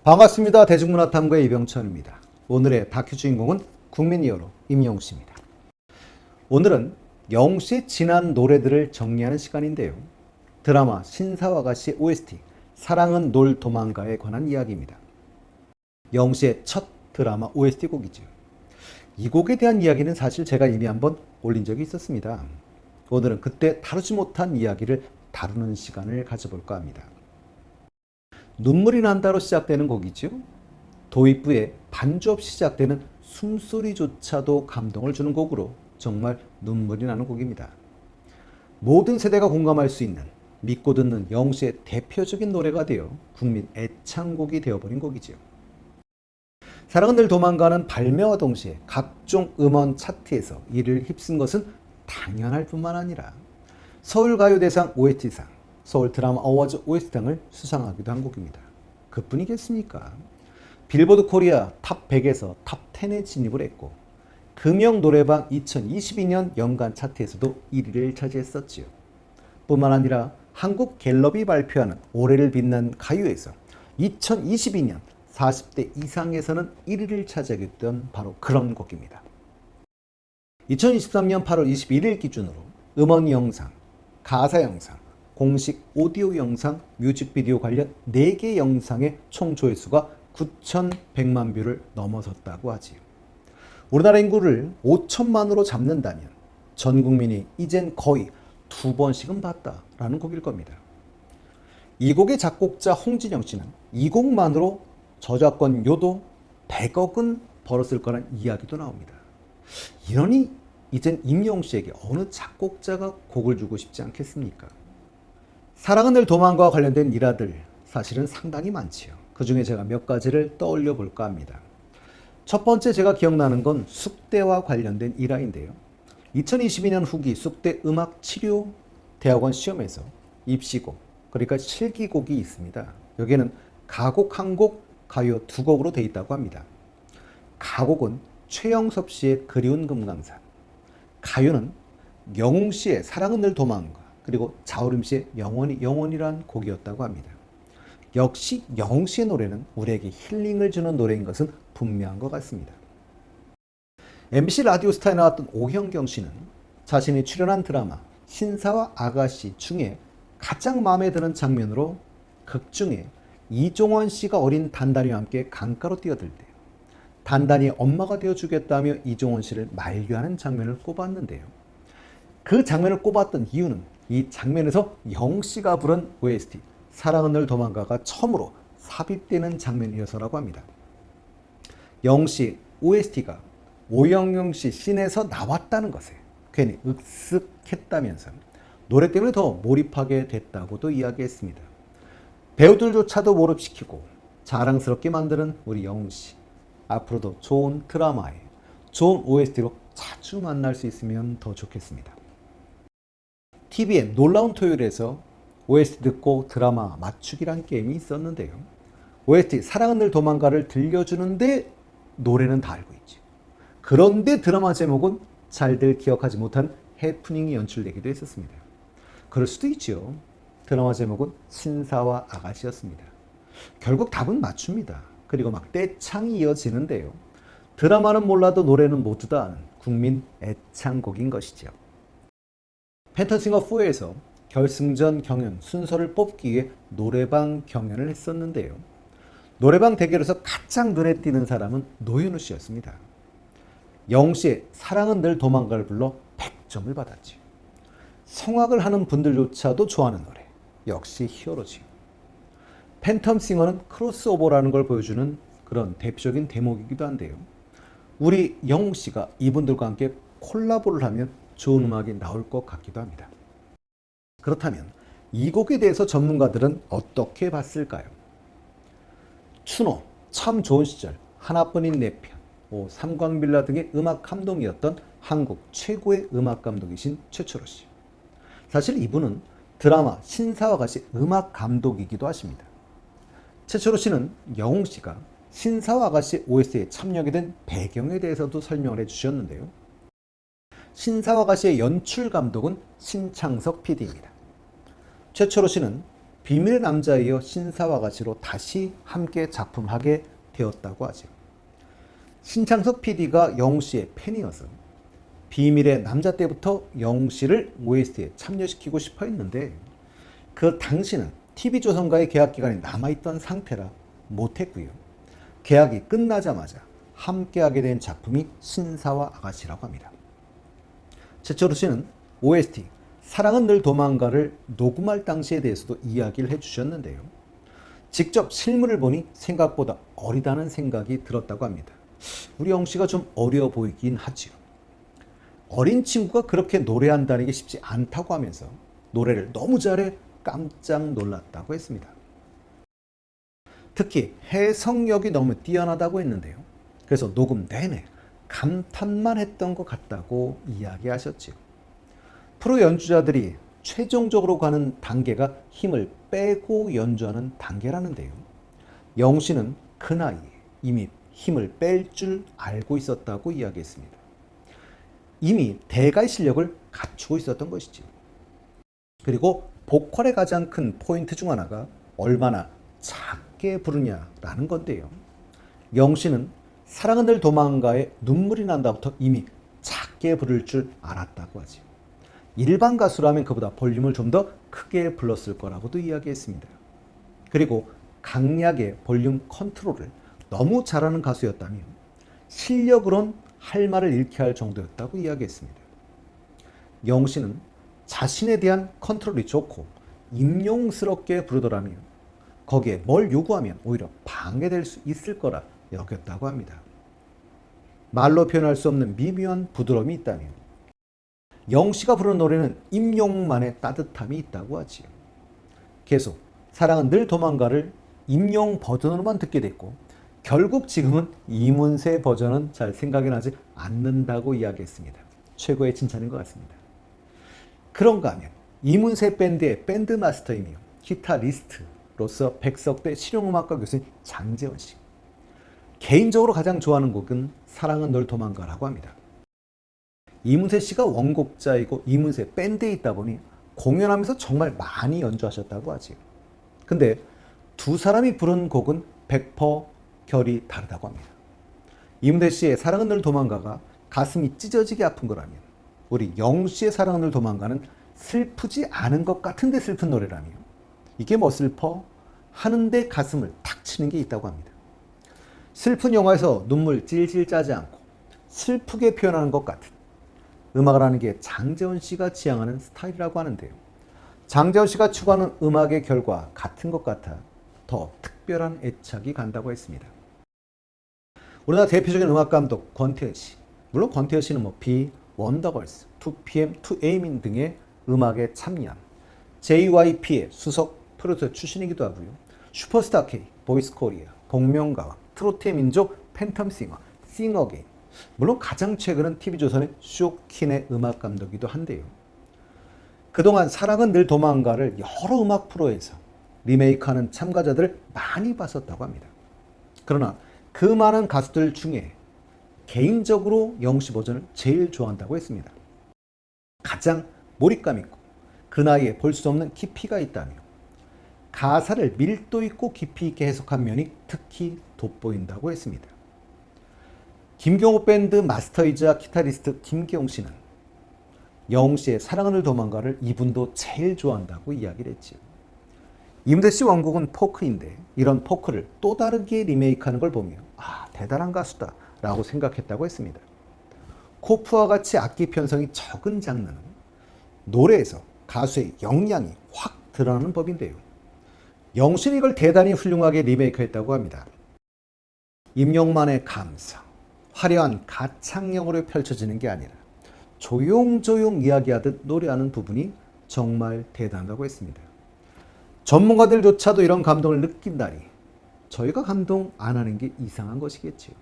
반갑습니다. 대중문화탐구의 이병천입니다. 오늘의 다큐 주인공은 국민 히어로 임영웅씨입니다. 오늘은 영웅씨의 지난 노래들을 정리하는 시간인데요. 드라마 신사와가씨 OST 사랑은 놀 도망가에 관한 이야기입니다. 영웅씨의 첫 드라마 OST 곡이죠. 이 곡에 대한 이야기는 사실 제가 이미 한번 올린 적이 있었습니다. 오늘은 그때 다루지 못한 이야기를 다루는 시간을 가져볼까 합니다. 눈물이 난다로 시작되는 곡이죠. 도입부에 반주 없이 시작되는 숨소리조차도 감동을 주는 곡으로 정말 눈물이 나는 곡입니다. 모든 세대가 공감할 수 있는 믿고 듣는 영웅씨의 대표적인 노래가 되어 국민 애창곡이 되어버린 곡이지요. 사랑은 늘 도망가는 발매와 동시에 각종 음원 차트에서 이를 휩쓴 것은 당연할 뿐만 아니라 서울가요대상 OST상, 서울 드라마 어워즈 OST상을 수상하기도 한 곡입니다. 그뿐이겠습니까? 빌보드 코리아 탑 100에서 탑 10에 진입을 했고 금영 노래방 2022년 연간 차트에서도 1위를 차지했었지요. 뿐만 아니라 한국 갤럽이 발표하는 올해를 빛난 가요에서 2022년 40대 이상에서는 1위를 차지하겠던 바로 그런 곡입니다. 2023년 8월 21일 기준으로 음원 영상, 가사 영상, 공식 오디오 영상, 뮤직비디오 관련 4개 영상의 총 조회수가 9,100만 뷰를 넘어섰다고 하지요. 우리나라 인구를 5천만으로 잡는다면 전 국민이 이젠 거의 2번씩은 봤다라는 곡일 겁니다. 이 곡의 작곡자 홍진영 씨는 이 곡만으로 저작권료도 100억은 벌었을 거란 이야기도 나옵니다. 이러니 이젠 임영웅 씨에게 어느 작곡자가 곡을 주고 싶지 않겠습니까? 사랑은 늘 도망가와 관련된 일화들 사실은 상당히 많지요. 그 중에 제가 몇 가지를 떠올려 볼까 합니다. 첫 번째 제가 기억나는 건 숙대와 관련된 일화인데요. 2022년 후기 숙대 음악치료 대학원 시험에서 입시곡, 그러니까 실기곡이 있습니다. 여기에는 가곡 한 곡, 가요 2곡으로 되어 있다고 합니다. 가곡은 최영섭 씨의 그리운 금강산, 가요는 영웅 씨의 사랑은 늘 도망가, 그리고 자우림 씨의 영원이란 곡이었다고 합니다. 역시 영웅 씨의 노래는 우리에게 힐링을 주는 노래인 것은 분명한 것 같습니다. MBC 라디오스타에 나왔던 오현경 씨는 자신이 출연한 드라마 신사와 아가씨 중에 가장 마음에 드는 장면으로 극 중에 이종원 씨가 어린 단단이와 함께 강가로 뛰어들 때 단단이 엄마가 되어주겠다며 이종원 씨를 만류하는 장면을 꼽았는데요. 그 장면을 꼽았던 이유는 이 장면에서 영웅 씨가 부른 OST 사랑은 늘 도망가가 처음으로 삽입되는 장면이어서라고 합니다. 영웅 씨 OST가 오영용 씨 씬에서 나왔다는 것에 괜히 윽쓱했다면서 노래 때문에 더 몰입하게 됐다고도 이야기했습니다. 배우들조차도 몰입시키고 자랑스럽게 만드는 우리 영웅 씨. 앞으로도 좋은 드라마에 좋은 OST로 자주 만날 수 있으면 더 좋겠습니다. TVN 놀라운 토요일에서 OST 듣고 드라마 맞추기란 게임이 있었는데요. OST 사랑은 늘 도망가를 들려주는데 노래는 다 알고 있지. 그런데 드라마 제목은 잘들 기억하지 못한 해프닝이 연출되기도 했었습니다. 그럴 수도 있죠. 드라마 제목은 신사와 아가씨였습니다. 결국 답은 맞춥니다. 그리고 막 떼창이 이어지는데요. 드라마는 몰라도 노래는 모두 다 아는 국민 애창곡인 것이죠. 펜터싱어4에서 결승전 경연 순서를 뽑기 위해 노래방 경연을 했었는데요. 노래방 대결에서 가장 눈에 띄는 사람은 노현우 씨였습니다. 영웅 씨의 사랑은 늘 도망가를 불러 100점을 받았죠. 성악을 하는 분들조차도 좋아하는 노래. 역시 히어로지요. 팬텀싱어는 크로스오버라는 걸 보여주는 그런 대표적인 대목이기도 한데요. 우리 영웅 씨가 이분들과 함께 콜라보를 하면 좋은 음악이 나올 것 같기도 합니다. 그렇다면 이 곡에 대해서 전문가들은 어떻게 봤을까요? 추노, 참 좋은 시절, 하나뿐인 내 편, 삼광빌라 등의 음악 감독이었던 한국 최고의 음악 감독이신 최철호 씨. 사실 이분은 드라마 신사와 같이 음악 감독이기도 하십니다. 최철호 씨는 영웅 씨가 신사와 아가씨 OST에 참여하게 된 배경에 대해서도 설명을 해주셨는데요. 신사와 아가씨의 연출 감독은 신창석 PD입니다. 최철호 씨는 비밀의 남자에 이어 신사와 가시로 다시 함께 작품하게 되었다고 하죠. 신창섭 PD가 영웅씨의 팬이어서 비밀의 남자 때부터 영웅씨를 OST에 참여시키고 싶어 했는데 그 당시는 TV조선과의 계약 기간이 남아있던 상태라 못했고요. 계약이 끝나자마자 함께하게 된 작품이 신사와 아가씨라고 합니다. 최철우 씨는 OST 사랑은 늘 도망가를 녹음할 당시에 대해서도 이야기를 해주셨는데요. 직접 실물을 보니 생각보다 어리다는 생각이 들었다고 합니다. 우리 영씨가 좀 어려 보이긴 하지요. 어린 친구가 그렇게 노래한다는 게 쉽지 않다고 하면서 노래를 너무 잘해 깜짝 놀랐다고 했습니다. 특히 해석력이 너무 뛰어나다고 했는데요. 그래서 녹음 내내 감탄만 했던 것 같다고 이야기하셨지요. 프로 연주자들이 최종적으로 가는 단계가 힘을 빼고 연주하는 단계라는데요. 영웅 씨는 그 나이에 이미 힘을 뺄 줄 알고 있었다고 이야기했습니다. 이미 대가의 실력을 갖추고 있었던 것이죠. 그리고 보컬의 가장 큰 포인트 중 하나가 얼마나 작게 부르냐라는 건데요. 영웅 씨는 사랑은 늘 도망가에 눈물이 난다부터 이미 작게 부를 줄 알았다고 하죠. 일반 가수라면 그보다 볼륨을 좀 더 크게 불렀을 거라고도 이야기했습니다. 그리고 강약의 볼륨 컨트롤을 너무 잘하는 가수였다면 실력으론 할 말을 잃게 할 정도였다고 이야기했습니다. 영웅 씨는 자신에 대한 컨트롤이 좋고 임용스럽게 부르더라면 거기에 뭘 요구하면 오히려 방해될 수 있을 거라 여겼다고 합니다. 말로 표현할 수 없는 미묘한 부드러움이 있다면 영웅 씨가 부르는 노래는 임용만의 따뜻함이 있다고 하지요. 계속 사랑은 늘 도망가를 임용 버전으로만 듣게 됐고 결국 지금은 이문세 버전은 잘 생각이 나지 않는다고 이야기했습니다. 최고의 칭찬인 것 같습니다. 그런가 하면 이문세 밴드의 밴드 마스터이며 기타리스트로서 백석대 실용음악과 교수인 장재원 씨. 개인적으로 가장 좋아하는 곡은 사랑은 널 도망가라고 합니다. 이문세 씨가 원곡자이고 이문세 밴드에 있다 보니 공연하면서 정말 많이 연주하셨다고 하지요. 근데 두 사람이 부른 곡은 100% 결이 다르다고 합니다. 이문세 씨의 사랑은 늘 도망가가 가슴이 찢어지게 아픈 거라면 우리 영웅 씨의 사랑은 늘 도망가는 슬프지 않은 것 같은데 슬픈 노래라며 이게 뭐 슬퍼? 하는데 가슴을 탁 치는 게 있다고 합니다. 슬픈 영화에서 눈물 찔찔 짜지 않고 슬프게 표현하는 것 같은 음악을 하는 게 장재원 씨가 지향하는 스타일이라고 하는데요. 장재원 씨가 추구하는 음악의 결과 같은 것 같아 더 특별한 애착이 간다고 했습니다. 우리나라 대표적인 음악 감독 권태현 씨. 물론 권태현 씨는 비, 원더걸스, 2PM, 2AIM 등의 음악에 참여한 JYP의 수석 프로듀서 출신이기도 하고요. 슈퍼스타 K, 보이스 코리아, 복면가왕, 트로트의 민족, 팬텀싱어, 싱어게인. 물론 가장 최근은 TV조선의 쇼킨의 음악 감독이기도 한데요. 그동안 사랑은 늘 도망가를 여러 음악 프로에서 리메이크하는 참가자들을 많이 봤었다고 합니다. 그러나 그 많은 가수들 중에 개인적으로 영웅 씨 버전을 제일 좋아한다고 했습니다. 가장 몰입감 있고 그 나이에 볼 수 없는 깊이가 있다며 가사를 밀도 있고 깊이 있게 해석한 면이 특히 돋보인다고 했습니다. 김경호 밴드 마스터이자 기타리스트 김경호 씨는 영웅 씨의 사랑은 늘 도망가를 이분도 제일 좋아한다고 이야기를 했지요. 이문세 씨 원곡은 포크인데 이런 포크를 또 다르게 리메이크하는 걸 보며 대단한 가수다 라고 생각했다고 했습니다. 코프와 같이 악기 편성이 적은 장르는 노래에서 가수의 역량이 확 드러나는 법인데요. 영웅 씨는 이걸 대단히 훌륭하게 리메이크했다고 합니다. 임영만의 감성, 화려한 가창력으로 펼쳐지는 게 아니라 조용조용 이야기하듯 노래하는 부분이 정말 대단하다고 했습니다. 전문가들조차도 이런 감동을 느낀다니 저희가 감동 안 하는 게 이상한 것이겠지요.